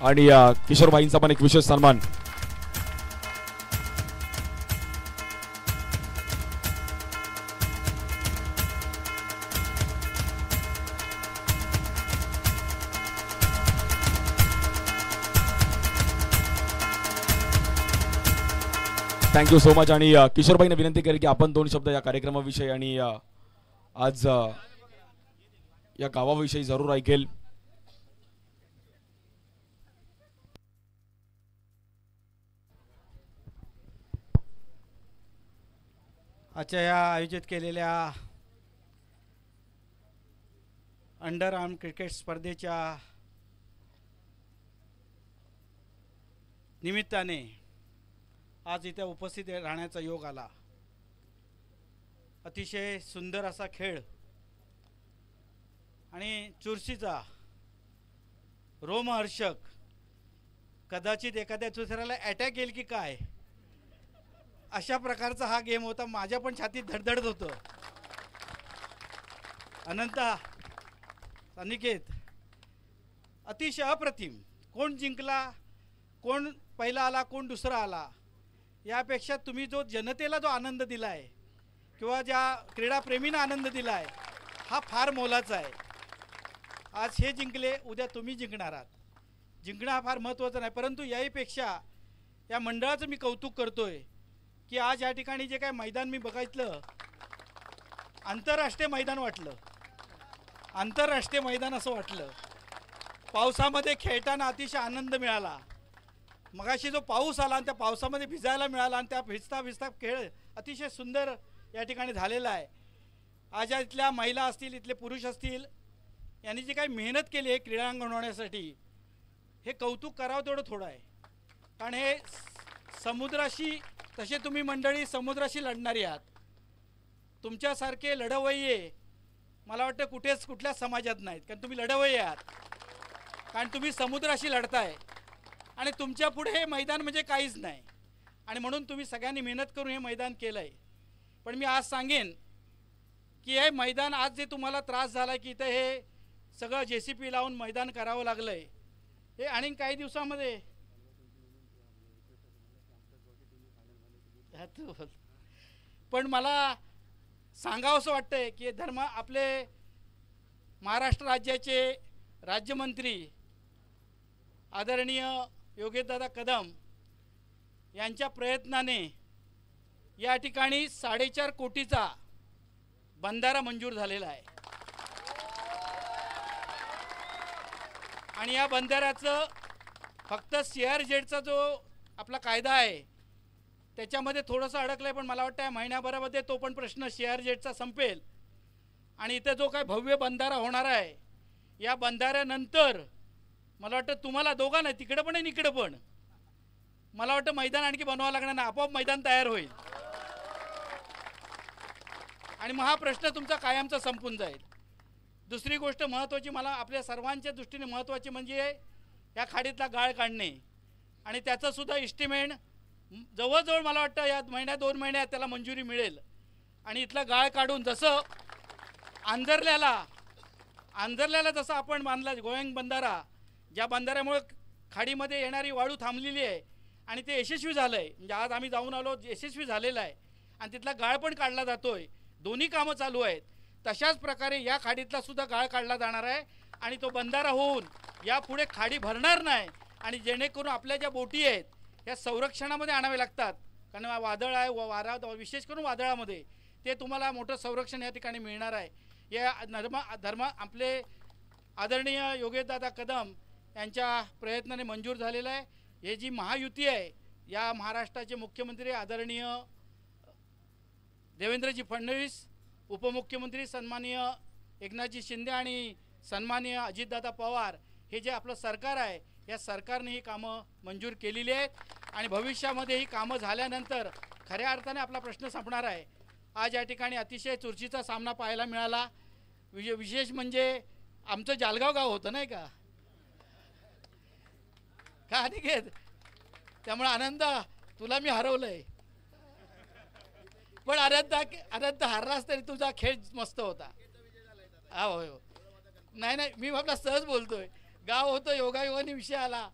आणि किशोरबाईंचा पण एक विशेष सन्मान. Thank you so much. आणि किशोरबाईंना विनंती करेल की आपण दोन शब्द या कार्यक्रमाविषयी आणि आज या गावाविषयी जरूर ऐकेल. आजच्या या आयोजित केलेल्या अंडर आर्म क्रिकेट स्पर्धेच्या निमित्ताने आज इथे उपस्थित राहण्याचा योग आला. अतिशय सुंदर असा खेळ आणि चुरशीचा रोमहर्षक, कदाचित एखाद्या दुसऱ्याला अटॅक येईल की काय अशा प्रकारचा हा गेम होता. माझ्या पण छातीत धडधडत होतं. अनंता, अनिकेत, अतिशय अप्रतिम. कोण जिंकला, कोण पहिला आला, कोण दुसरा आला, यापेक्षा तुम्ही जो जनतेला जो आनंद दिला आहे किंवा ज्या क्रीडाप्रेमींना आनंद दिला आहे हा फार मोलाचा आहे. आज हे जिंकले, उद्या तुम्ही जिंकणार आहात. जिंकणं हा फार महत्त्वाचं नाही, परंतु याहीपेक्षा या मंडळाचं मी कौतुक करतोय की आज या ठिकाणी जे काय मैदान मी बघितलं, आंतरराष्ट्रीय मैदान वाटलं. आंतरराष्ट्रीय मैदान असं वाटलं. पावसामध्ये खेळताना अतिशय आनंद मिळाला. मगाशी जो पाऊस आला आणि त्या पावसामध्ये भिजायला मिळाला आणि त्या भिजता भिजता खेळ अतिशय सुंदर या ठिकाणी झालेला आहे. आज इथल्या महिला असतील, इथले पुरुष असतील, यांनी जी काही मेहनत केली आहे क्रीडांगण होण्यासाठी, हे कौतुक करावं तेवढं थोडं आहे. कारण हे समुद्राशी, तसे तुम्ही मंडळी समुद्राशी लढणारी आहात. तुमच्यासारखे लढवय्ये मला वाटतं कुठल्या समाजात नाहीत. कारण तुम्ही लढवय्ये आहात, कारण तुम्ही समुद्राशी लढताय आणि तुमच्या पुढे हे मैदान म्हणजे काहीच नाही. आणि म्हणून तुम्ही सगळ्यांनी मेहनत करून हे मैदान केलं आहे. पण मी आज सांगेन की हे मैदान आज जे तुम्हाला त्रास झाला की इथं हे सगळं JCP लावून मैदान करावं लागलं आहे, हे आणि काही दिवसामध्ये पण मला सांगावंसं वाटतंय की आपले महाराष्ट्र राज्याचे राज्यमंत्री आदरणीय योगेशदादा कदम यांच्या प्रयत्नाने या ठिकाणी 4.5 कोटीचा बंधारा मंजूर झालेला आहे. आणि या बंधाऱ्याचं फक्त CRZचा जो आपला कायदा आहे त्याच्यामध्ये थोडंसं अडकलं आहे, पण मला वाटतं महिन्याभरामध्ये तो पण प्रश्न CRZचा संपेल. आणि इथे जो काय भव्य बंधारा होणार आहे, या बंधाऱ्यानंतर मला वाटतं तुम्हाला दोघांना, तिकडं पण आणि इकडं पण, मला वाटतं मैदान आणखी बनवावं लागणार नाही, आपोआप मैदान तयार होईल आणि मग हा प्रश्न तुमचा कायमचा संपून जाईल. दुसरी गोष्ट महत्त्वाची, मला आपल्या सर्वांच्या दृष्टीने महत्त्वाची म्हणजे या खाडीतला गाळ काढणे. आणि त्याचंसुद्धा इस्टिमेट जवळजवळ मला वाटतं या महिन्यात 2 महिन्यात त्याला मंजुरी मिळेल. आणि इथला गाळ काढून जसं आंजरल्याला जसं आपण बांधला गोयंग बंधारा, ज्या बंधाऱ्यामुळे खाडीमध्ये येणारी वाळू थांबलेली आहे आणि ते यशस्वी झालं आहे. म्हणजे आज आम्ही जाऊन आलो, यशस्वी झालेलं आहे आणि तिथला गाळ पण काढला जातो आहे. दोन्ही कामं चालू आहेत. तशाच प्रकारे या खाडीतला सुद्धा गाळ काढला जाणार आहे आणि तो बंधारा होऊन यापुढे खाडी भरणार नाही. आणि जेणेकरून आपल्या ज्या बोटी आहेत या संरक्षणामध्ये आणावे लागतात, कारण वादळ आहे, वारा, विशेष करून वादळामध्ये ते तुम्हाला मोठं संरक्षण या ठिकाणी मिळणार आहे. या आपले आदरणीय योगेशदादा कदम यांच्या प्रयत्नाने मंजूर झालेलं आहे. हे जी महायुती आहे, या महाराष्ट्राचे मुख्यमंत्री आदरणीय देवेंद्रजी फडणवीस, उपमुख्यमंत्री सन्माननीय एकनाथजी शिंदे आणि सन्माननीय अजितदादा पवार, हे जे आपलं सरकार आहे, या सरकारने ही कामं मंजूर केलेली आहेत. आणि भविष्यामध्ये ही कामं झाल्यानंतर खऱ्या अर्थाने आपला प्रश्न संपणार आहे. आज या ठिकाणी अतिशय चुरशीचा सामना पाहायला मिळाला. विशेष म्हणजे आमचं जालगाव गाव होतं नाही का अनिकेत, त्यामुळे आनंद तुला मी हरवलंय, पण अनंत हारलास तरी तुझा खेळ मस्त होता. हो, नाही मी आपला सहज बोलतोय. गाव होतं, योगायोगाने विषय आला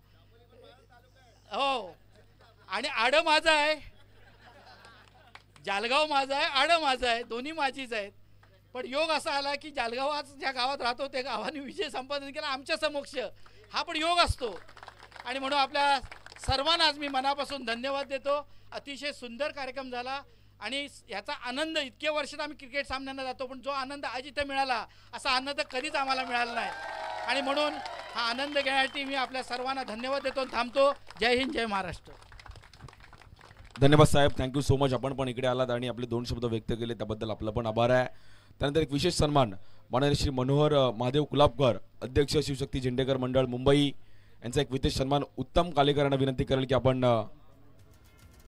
हो आणि आडं माझं आहे, जालगाव माझं आहे, आडं माझं आहे, दोन्ही माझीच आहेत. पण योग असा आला की जालगाव आज ज्या गावात राहतो त्या गावाने विजय संपादन केला आमच्या समक्ष. हा पण योग असतो आणि म्हणून आपल्या सर्वांना आज मी मनापासून धन्यवाद देतो. अतिशय सुंदर कार्यक्रम झाला आणि याचा आनंद इतक्या वर्षात आम्ही क्रिकेट सामन्यांना जातो पण जो आनंद आज इथं मिळाला असा आनंद कधीच आम्हाला मिळाला नाही आणि म्हणून हा आनंद घेण्यासाठी मी आपल्या सर्वांना धन्यवाद देतो आणि थांबतो. जय हिंद, जय महाराष्ट्र. धन्यवाद साहेब, थँक्यू सो मच. आपण पण इकडे आलात आणि आपले 2 शब्द व्यक्त केले त्याबद्दल आपलं पण आभार आहे. त्यानंतर एक विशेष सन्मान माननीय श्री मनोहर महादेव कुलाबकर, अध्यक्ष शिवशक्ती झेंडेकर मंडळ मुंबई यांचा एक विशेष सन्मान उत्तम कालेकरांना विनंती करेल की आपण